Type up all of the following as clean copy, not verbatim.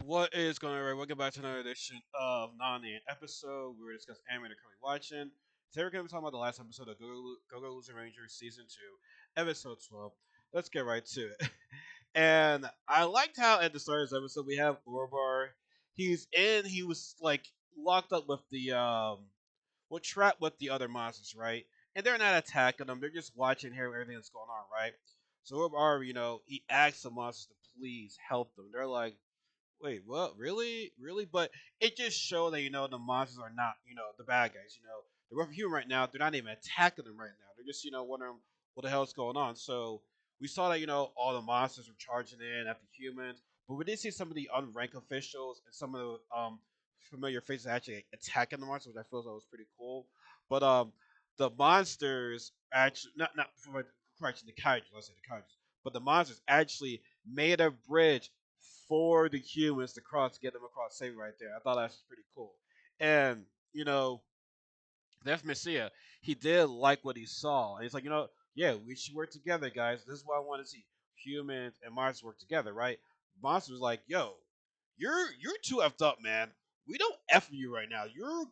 What is going on, everybody? Welcome back to another edition of Nani, an episode where we discuss anime they're currently watching. Today we're going to be talking about the last episode of Go Losing Rangers Season 2, Episode 12. Let's get right to it. And I liked how at the start of this episode we have Orbar. He was like locked up with trapped with the other monsters, right? And they're not attacking them, they're just watching, hearing everything that's going on, right? So Orbar, he asks the monsters to please help them. They're like, wait, what? Really? Really? But it just showed that the monsters are not the bad guys. The rough human right now. They're not even attacking them right now. They're just wondering what the hell is going on. So we saw that all the monsters were charging in at the humans, but we did see some of the unranked officials and some of the familiar faces actually attacking the monsters, which I feel was pretty cool. But the monsters actually not for correction the kaiju. Let's say the kaiju, but the monsters actually made a bridge for the humans to cross, get them across safe right there. I thought that was pretty cool. And, you know, that's Messiah. He did like what he saw. And he's like, yeah, we should work together, guys. This is what I want to see. Humans and monsters work together, right? Monster was like, yo, you're too effed up, man. We don't F you right now. You're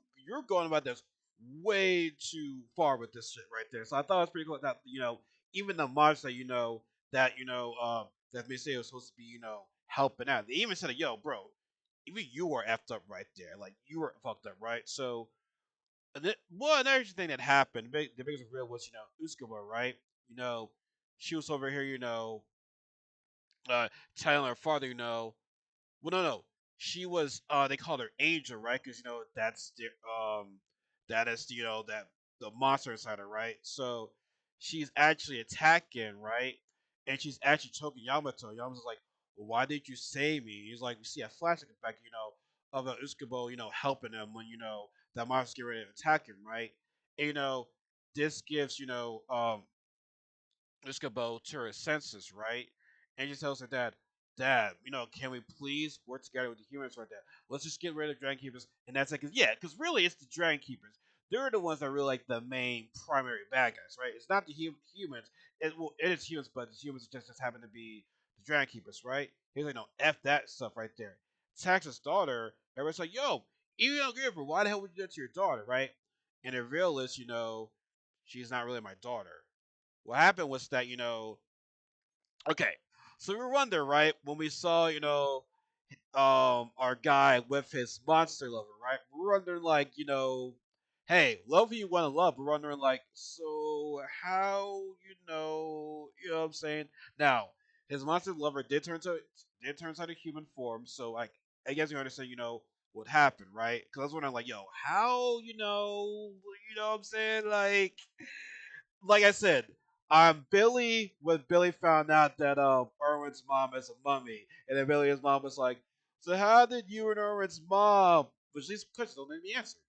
going about this way too far with this shit right there. So I thought it was pretty cool that, even the monster, that Messiah was supposed to be, helping out. They even said, yo, bro, even you are effed up right there. Like you were fucked up, right? So another thing that happened, the biggest reveal was, Uskaba, right? You know, she was over here, uh, telling her father, well, no. She was they called her Angel, right? Because that is that the monster inside her, right? So she's actually attacking, right? And she's actually choking Yamato. Yamato's like, well, why did you save me? He's like, we see a flashback effect, of the Uskabo, helping him when that monster's getting ready to attack him, right? And, this gives Iskabo to her senses, right? And she tells her dad, Dad, can we please work together with the humans right there? Let's just get rid of the Dragon Keepers. And that's like, yeah, because really it's the Dragon Keepers. They're the ones that are really like the main primary bad guys, right? It's not the humans. It is humans, but the humans just happen to be the Dragon Keepers, right? He's like, no, F that stuff right there. Tax's daughter, everyone's like, yo, even don't agree with her. Why the hell would you do that to your daughter, right? And the real is, she's not really my daughter. What happened was that okay, so we were wondering, right, when we saw our guy with his monster lover, right? We're wondering like hey, love who you want to love. We're wondering like, so how what I'm saying. Now his monster lover did turn out a human form, so like I guess you understand what happened, right? Because I was wondering like, yo, how what I'm saying, like I said, Billy when Billy found out that Erwin's mom is a mummy, and then Billy's mom was like, "So how did you and Erwin's mom?" Which these questions don't need to be answered.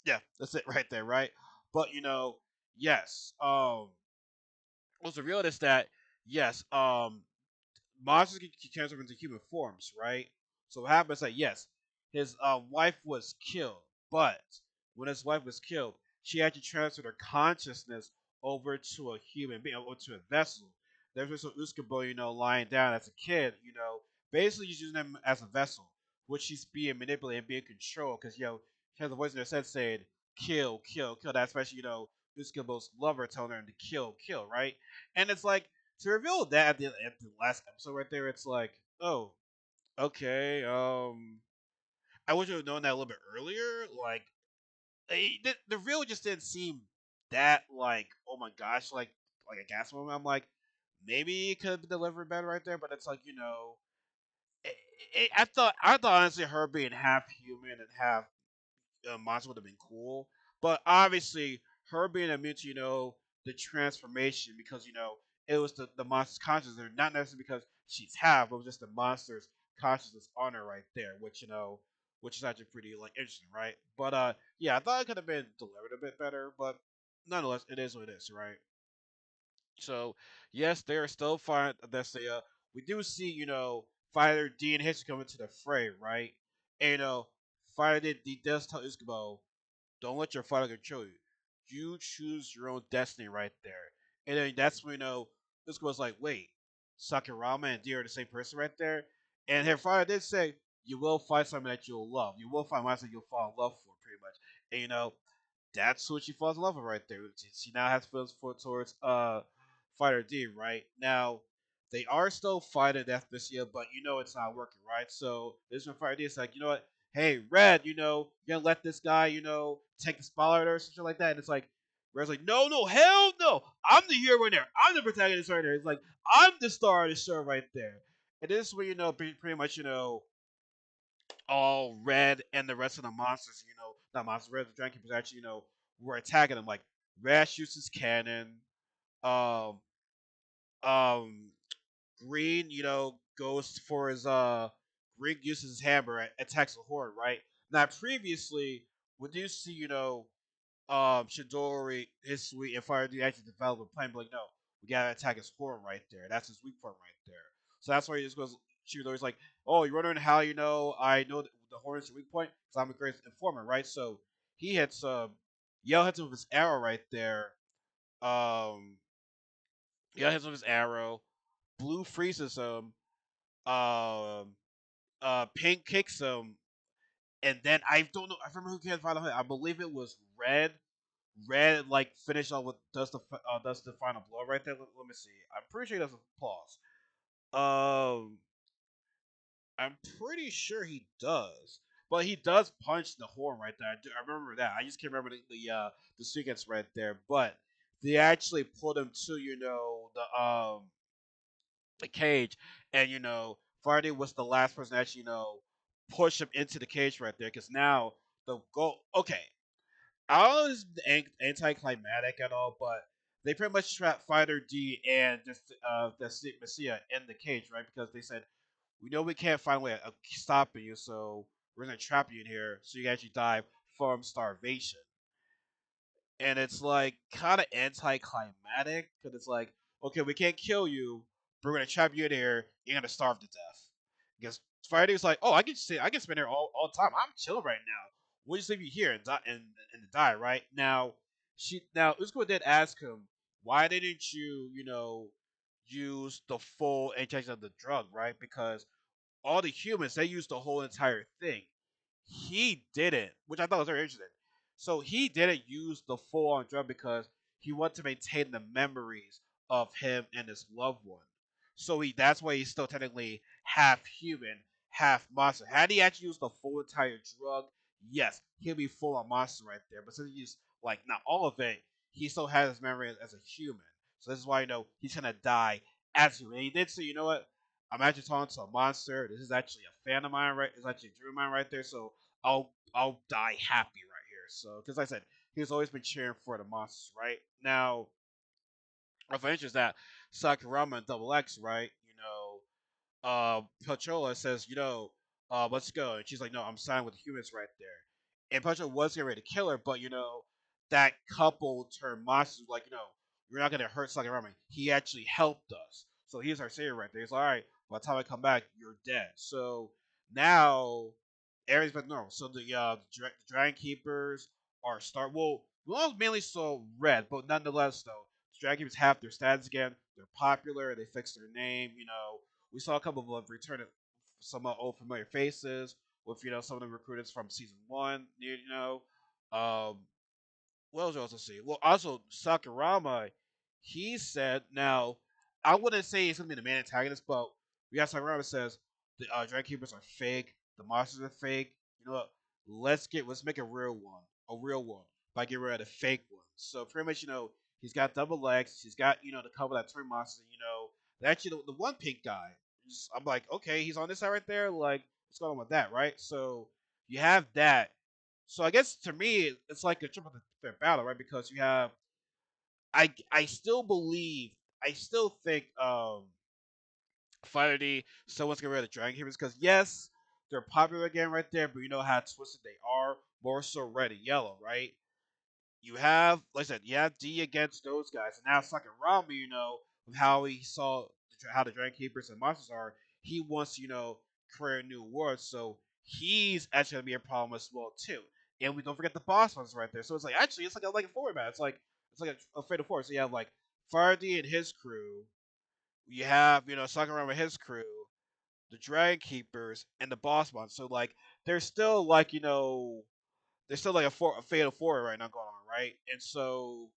Yeah, that's it right there, right? But yes. What's the real is that yes, monsters can transform into human forms, right? So what happens that yes, his wife was killed, but when his wife was killed, she actually transferred her consciousness over to a human being, over to a vessel. There's also Uskabo, lying down as a kid, basically just using him as a vessel, which she's being manipulated and being controlled because she has a voice in her head saying, "Kill, kill, kill." That's especially Uskabo's lover telling her to kill, kill, right? And it's like to reveal that at the last episode right there, it's like, oh, okay. I wish I would known that a little bit earlier. Like, the reveal just didn't seem that like, oh my gosh, like a gas moment. I'm like, maybe it could have been delivered better right there, but it's like I thought honestly her being half human and half monster would have been cool. But obviously, her being immune to the transformation because it was the monster's consciousness, not necessarily because she's half, but it was just the monster's consciousness on her right there, which is actually pretty like interesting, right? But yeah, I thought it could have been delivered a bit better, but nonetheless, it is what it is, right? So yes, they are still fine. That's a we do see Fighter D and Hitch come into the fray, right? And Fighter D does tell Iskabo, don't let your father control you. You choose your own destiny right there. And then that's when this goes like, wait, Sakurama and D are the same person right there. And her father did say, "You will find something that you'll love. You will find something you'll fall in love for, pretty much." And that's what she falls in love with right there. She now has feelings for towards Fighter D. Right now, they are still fighting death this year, but it's not working, right? So this when Fighter D is like, you know what? Hey, Red, you're gonna let this guy, take the spotlight or something like that. And it's like Red's like, no, no, hell no! I'm the hero right there. I'm the protagonist right there. It's like I'm the star of the show right there. And this is where pretty much all Red and the rest of the monsters, not monsters, Red the Dragon Keepers actually, were attacking him. Like Red shoots his cannon, um, um, Green, goes for his Green uses his hammer, attacks the horde, right? Now previously, we do see, Shidori, his suite, and Fire D actually develop a plan, but like, no, we gotta attack his horn right there. That's his weak point right there. So that's why he just goes. Shidori's like, oh, you're wondering how I know the horn is your weak point? Because I'm a great informant, right? So he hits Yell hits him with his arrow right there. Um, Yell hits him with his arrow. Blue freezes him. Um, Pink kicks him, and then I don't know. I remember who came final hit. I believe it was Red. Red like finish off with does the final blow right there. Let me see. I'm pretty sure he does a pause. Um, I'm pretty sure he does, but he does punch the horn right there. I remember that. I just can't remember the sequence right there. But they actually put him to the cage, and Friday was the last person to actually push him into the cage right there because now the goal. Okay, I don't know if it's anticlimactic at all, but they pretty much trapped Fighter D and the Messiah in the cage, right? Because they said, we know we can't find a way of stopping you, so we're gonna trap you in here so you can actually die from starvation. And it's like kind of anticlimactic because it's like, okay, we can't kill you, but we're gonna trap you in here. You're gonna starve to death. Because Friday's like, oh, I can spend here all the time. I'm chilling right now. We'll just leave you here and die and die right now. Usko did ask him, why didn't you use the full injection of the drug, right? Because all the humans they used the whole entire thing. He didn't, which I thought was very interesting. So he didn't use the full on drug because he wanted to maintain the memories of him and his loved one. So that's why he's still technically half human, half monster. Had he actually used the full entire drug, yes, he'll be full on monster right there. But since he used like not all of it, he still has his memory as a human. So this is why he's gonna die as human. And he did say, you know what? I'm actually talking to a monster. This is actually a fan of mine, right? It's actually a dream of mine right there. So I'll die happy right here. So because like I said, he's always been cheering for the monsters, right? Now, of interest that Sakurama and Double X, right? Pachola says, let's go. And she's like, no, I'm signed with humans right there. And Pachola was getting ready to kill her, but that couple turned monsters like, you're not gonna hurt Sakurama. He actually helped us. So he's our savior right there. He's like, all right, by the time I come back, you're dead. So now everything's back normal. So the Dragon Keepers are start well mainly so red, but nonetheless though, the Dragon Keepers have their stats again. They're popular, they fixed their name, we saw a couple of returning some old familiar faces with some of the recruiters from season one. Um, what else was I see? Well, also Sakurama, he said now I wouldn't say he's gonna be the main antagonist, but we got Sakurama says the Dragon Keepers are fake, the monsters are fake. You know what? Let's make a real one by getting rid of the fake ones. So pretty much, he's got double legs, he's got the couple that turn monsters, actually the one pink guy. I'm like, okay, he's on this side right there. Like, what's going on with that, right? So you have that. So I guess to me, it's like a triple threat battle, right? Because you have, I still believe, I still think, Fighter D still wants to get rid of the Dragon Keepers because yes, they're popular again right there, but you know how twisted they are, more so red and yellow, right? You have, like I said, you have D against those guys, and now Sakurama, with how he saw how the Dragon Keepers and monsters are, he wants create a new world, so he's actually gonna be a problem as well too. And we don't forget the boss ones right there. So it's like actually it's like a forward match. It's like a fatal four. So you have like Fardy and his crew. You have Sakurama and his crew. the Dragon Keepers, and the Boss Monster. So like, there's still like there's still like a fatal four right now going on, right? And so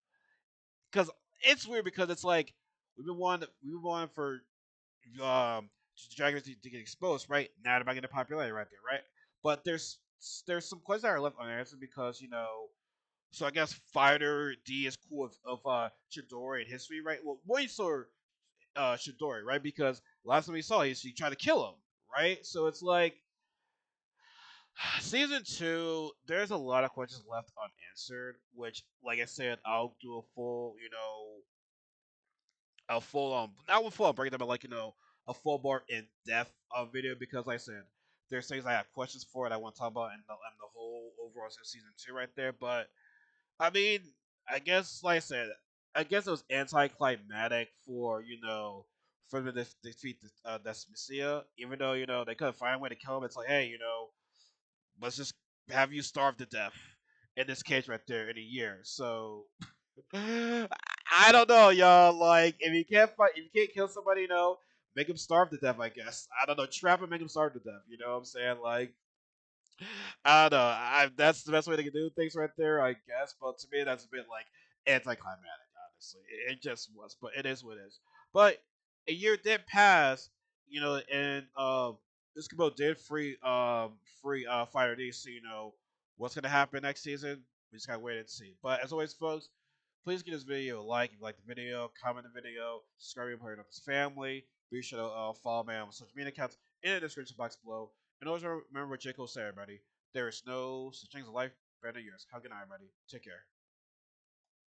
because it's weird because it's like we've been wanting for um dragons to get exposed, right? Now they're about getting popularity right there, right? But there's some questions that are left unanswered because so I guess Fighter D is cool of Chidori in history, right? Well, one you saw Chidori, right? Because last time we saw he tried to kill him, right? So it's like season two, there's a lot of questions left unanswered, which, like I said, I'll do a full, a full not a full on breakdown, but like a full more in depth video because, like I said, there's things I have questions for that I want to talk about in the whole overall season two right there. But I mean, I guess, like I said, I guess it was anticlimactic for for them to defeat Despacito, even though they couldn't find a way to kill him. It's like, hey, let's just have you starve to death in this case right there in a year. So I don't know, y'all. Like, if you can't fight, if you can't kill somebody, make him starve to death. I guess I don't know. Trap him, make him starve to death. You know what I'm saying? Like, I don't know. That's the best way to do things right there, I guess. But to me, that's a bit like anticlimactic. Honestly, it just was. But it is what it is. But a year did pass, and this Kubo did free Fire D. So what's gonna happen next season? We just gotta wait and see. But as always, folks, please give this video a like if you like the video, comment the video, subscribe and part of his family. Be sure to follow me on social media accounts in the description box below. And always remember what J. Cole said, everybody. There is no such thing as a life better than yours. Have a good night, everybody. Take care.